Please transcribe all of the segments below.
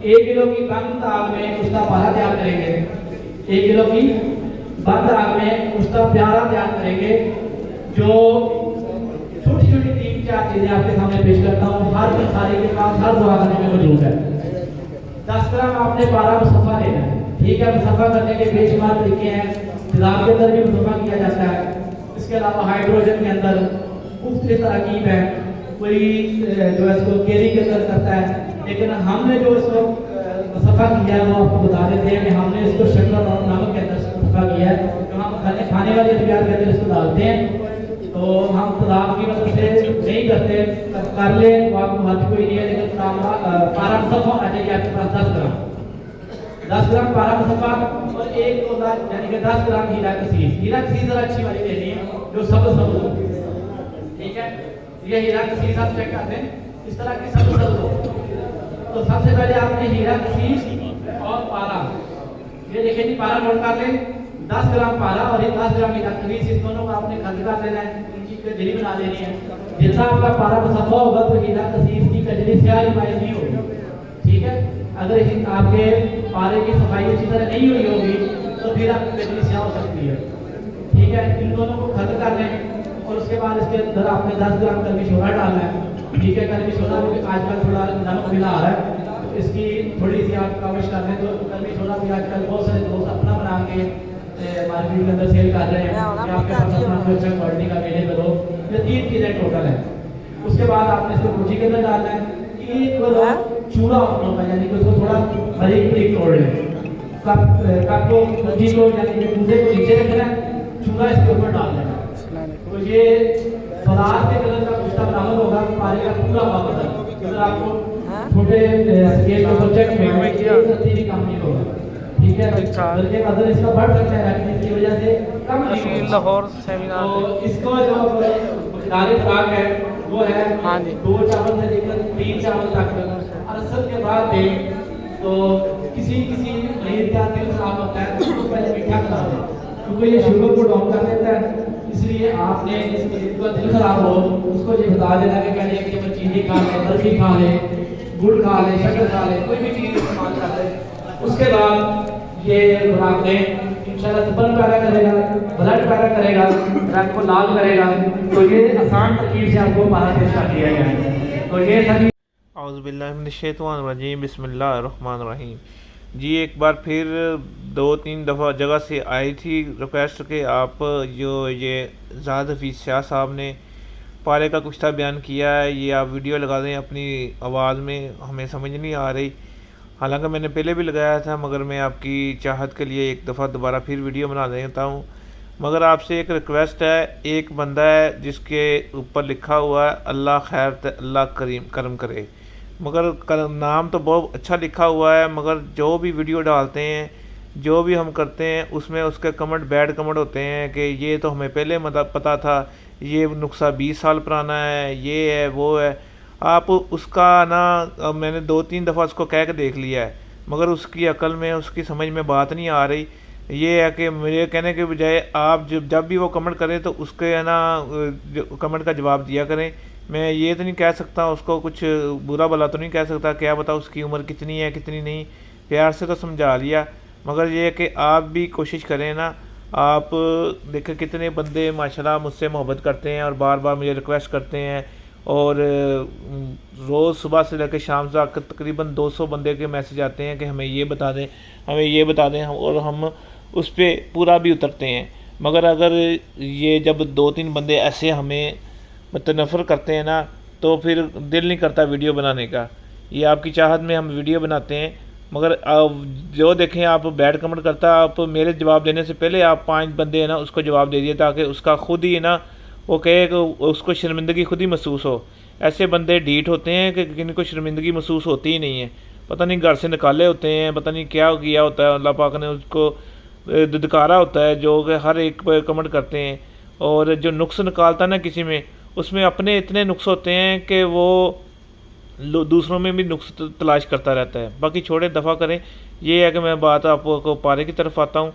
1 kilo की बंद आग में उसका पारा तैयार करेंगे। 1 किलो की बंद आग में उसका प्यारा तैयार करेंगे। जो छोटी छोटी 3-4 चीजें आपके सामने पेश करता हूँ, हर सारी के पास हर दवाखाने में मौजूद है। 10 ग्राम आपने पारा मुसफ़ा लेना है, ठीक है। मुसफ़ा करने के बेशुमार तरीके हैं, तेज़ाब के अंदर भी मुसफ़ा किया जाता है। इसके अलावा हाइड्रोजन के अंदर मुख्तलिफ तरकीब है, कोई जो है इसको केरी के अंदर करता है, लेकिन हमने जो इसको मुसफ़ा किया है वो आपको बता देते हैं कि हमने इसको शक्कर और नमक के अंदर मुसफ़ा किया है। तो हम खाने वाले तैयार के अंदर इसको डालते हैं। तो हम तेज़ाब की मदद से नहीं करते, कर ले तो आपको हद कोई नहीं है, लेकिन पारा मुसफ़ा होना चाहिए आपके पास 10 ग्राम पारा मुसफ़ा और 1 तोला यानी कि 10 ग्राम हीरा कसीस। हीरा कसीस जरा अच्छी वाली लेनी है जो सब हो, ठीक है। ये हीरा कसीस आप चेक कर दें, इस तरह की सब हो। तो सबसे पहले आपने हीरा कसीस और पारा, ये देखिए जी, पारा नोट कर लें। 10 ग्राम पारा और ये 10 ग्राम हीरा कसीस, इस दोनों को आपने खर्च कर लेना है, इनकी कजरी बना लेनी है। जितना आपका पारा मुसफ़ा होगा तो हीरा कसीस की कजरी स्याही माइल नहीं होगी, ठीक है। अगर आपके पारे की सफाई अच्छी तरह नहीं हुई होगी तो फिर आपकी कजरी स्याह हो सकती है, ठीक है। इन दोनों को खत्म कर लें और उसके बाद इसके अंदर आपने 10 ग्राम कलमी सोना डालना है, ठीक है। कलमी सोना क्योंकि आजकल थोड़ा नमक मिला आ रहा है, तो इसकी थोड़ी सी आप काविश कर लें। तो कलमी सोना भी आजकल बहुत सारे दोस्त अपना बना के मार्केट के अंदर सेल कर रहे हैं कि आपके पास अपना कोई अच्छा क्वालिटी का अवेलेबल हो। ये 3 चीज़ें टोटल है। उसके बाद आपने इसको कुर्सी के अंदर डालना है। एक चूड़ा होगा, यानी कि उसको थोड़ा बारीक बारीक तोड़ लें। कप को कुर्सी को यानी कि कूदे को नीचे रखना है, चूड़ा इसके ऊपर डाल देना। तो ये फरार के कलर का कुश्ता बरामद होगा, पारे का पूरा वापस अगर आपको छोटे स्केल के प्रोजेक्ट में भी काम नहीं होगा, ठीक है। बल्कि अगर इसका बढ़ सकता है रखने की वजह से कम लाहौर सेमिनार तो इसको जो दाने फ्राक है वो है 2 चावल से लेकर 3 चावल तक। अरसल के बाद दें तो किसी मरीज का दिल खराब होता है तो उसको पहले मीठा खिला दें, क्योंकि ये शुगर को डाउन कर देता है। इसलिए आपने जिस मरीज का दिल खराब हो उसको ये बता देना कि पहले 1 चम्मच चीनी खा ले, बर्फी खा ले, गुड़ खा ले, शक्कर खा ले, कोई भी चीज़ इस्तेमाल कर ले। उसके बाद ये खुराक दें, इंशाल्लाह स्पर्म पैदा करेगा, ब्लड पैदा करेगा, रक्त को लाल करेगा। तो ये आसान तरकीब से आपको पारा पेश कर दिया गया है। तो ये सभी औज़ुबिल्लाहिमिनश्शैतानिर्रजीम बिस्मिल्लाहिर्रहमानिर्रहीम। जी एक बार फिर 2-3 दफ़ा जगह से आई थी रिक्वेस्ट के आप जो ये ज़ाहिद हफीज़ शाह साहब ने पारे का कुश्ता बयान किया है, ये आप वीडियो लगा दें अपनी आवाज़ में, हमें समझ नहीं आ रही। हालांकि मैंने पहले भी लगाया था, मगर मैं आपकी चाहत के लिए एक दफ़ा दोबारा फिर वीडियो बना देता हूँ। मगर आपसे एक रिक्वेस्ट है, एक बंदा है जिसके ऊपर लिखा हुआ है अल्लाह खैर अल्लाह करम करे, मगर नाम तो बहुत अच्छा लिखा हुआ है, मगर जो भी वीडियो डालते हैं, जो भी हम करते हैं, उसमें उसके कमेंट बैड कमेंट होते हैं कि ये तो हमें पहले पता था, ये नुस्खा 20 साल पुराना है, ये है वो है। आप उसका ना मैंने 2-3 दफ़ा उसको कह के देख लिया है, मगर उसकी अकल में, उसकी समझ में बात नहीं आ रही। ये है कि मेरे कहने के बजाय आप जब भी वो कमेंट करें तो उसके है ना कमेंट का जवाब दिया करें। मैं ये तो नहीं कह सकता उसको कुछ बुरा भला तो नहीं कह सकता, क्या पता उसकी उम्र कितनी है कितनी नहीं, प्यार से तो समझा लिया। मगर ये है कि आप भी कोशिश करें ना। आप देखें कितने बंदे माशाल्लाह मुझसे मोहब्बत करते हैं और बार बार मुझे रिक्वेस्ट करते हैं, और रोज़ सुबह से लेकर शाम तक तकरीबन 200 बंदे के मैसेज आते हैं कि हमें ये बता दें, हमें ये बता दें, और हम उस पर पूरा भी उतरते हैं। मगर अगर ये जब 2-3 बंदे ऐसे हमें मतनफ़र करते हैं ना, तो फिर दिल नहीं करता वीडियो बनाने का। ये आपकी चाहत में हम वीडियो बनाते हैं, मगर जो देखें आप बैड कमेंट करता, आप मेरे जवाब देने से पहले आप 5 बंदे हैं ना उसको जवाब दे दिए, ताकि उसका खुद ही ना वो कहे कि उसको शर्मिंदगी खुद ही महसूस हो। ऐसे बंदे डीट होते हैं कि किनको शर्मिंदगी महसूस होती ही नहीं है, पता नहीं घर से निकाले होते हैं, पता नहीं क्या किया होता है, अल्लाह पाक ने उसको दुदकारा होता है जो कि हर एक पर कमेंट करते हैं। और जो नुक्स निकालता है ना किसी में, उसमें अपने इतने नुक्स होते हैं कि वो दूसरों में भी नुक्स तलाश करता रहता है। बाकी छोड़े, दफ़ा करें। ये है कि मैं बात आपको पारे की तरफ आता हूँ।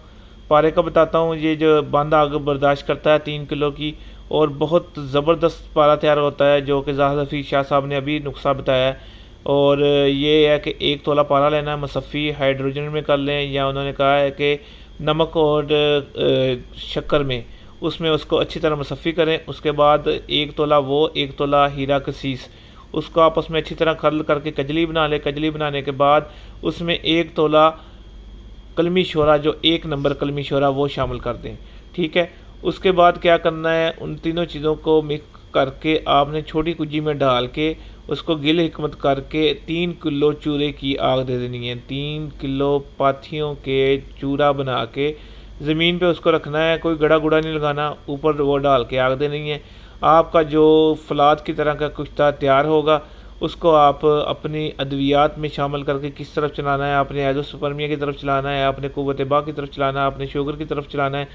पारे का बताता हूँ। ये जो बंद आग बर्दाश्त करता है 3 किलो की, और बहुत ज़बरदस्त पारा तैयार होता है, जो कि ज़ाहिद हफीज़ शाह साहब ने अभी नुस्खा बताया है। और ये है कि 1 तोला पारा लेना है, मुसफ़ी हाइड्रोजन में कर लें, या उन्होंने कहा है कि नमक और शक्कर में, उसमें उसको अच्छी तरह मुसफ़ी करें। उसके बाद 1 तोला वो, 1 तोला हीरा कसीस, उसको आपस में अच्छी तरह खल करके कजली बना लें। कजली बनाने के बाद उसमें 1 तोला कलमी शोरा, जो 1 नंबर कलमी शोरा, वो शामिल कर दें। ठीक है, उसके बाद क्या करना है, उन तीनों चीज़ों को मिक्स करके आपने छोटी कुजी में डाल के उसको गिल हिकमत करके 3 किलो चूरे की आग दे देनी है। 3 किलो पाथियों के चूरा बना के ज़मीन पे उसको रखना है, कोई गड़ा गुड़ा नहीं लगाना, ऊपर वो डाल के आग देनी है। आपका जो फलाद की तरह का कुश्ता तैयार होगा, उसको आप अपनी अद्वियात में शामिल करके किस तरफ चलाना है, आपने एज़ोस्पर्मिया की तरफ चलाना है, आपने कुव्वत बा की तरफ चलाना है, आपने शुगर की तरफ चलाना है,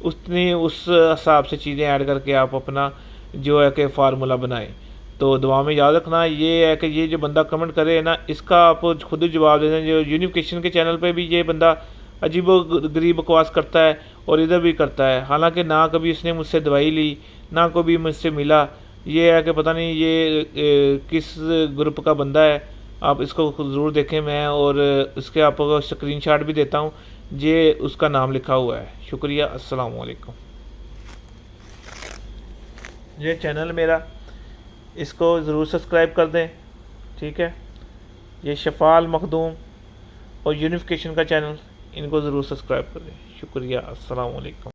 उसने उस हिसाब से चीज़ें ऐड करके आप अपना जो है कि फार्मूला बनाएं। तो दुआ में याद रखना ये है कि ये जो बंदा कमेंट करे ना, इसका आप खुद ही जवाब दे दें। जो यूनिफिकेशन के चैनल पे भी ये बंदा अजीब गरीब बकवास करता है और इधर भी करता है, हालांकि ना कभी इसने मुझसे दवाई ली, ना कभी मुझसे मिला। ये है कि पता नहीं ये किस ग्रुप का बंदा है। आप इसको ज़रूर देखें, मैं और इसके आपको स्क्रीनशॉट भी देता हूँ, ये उसका नाम लिखा हुआ है। शुक्रिया, अस्सलाम वालेकुम। ये चैनल मेरा, इसको ज़रूर सब्सक्राइब कर दें। ठीक है, ये शफ़ाल मखदूम और यूनिफिकेशन का चैनल, इनको ज़रूर सब्सक्राइब कर दें। शुक्रिया, अस्सलाम वालेकुम।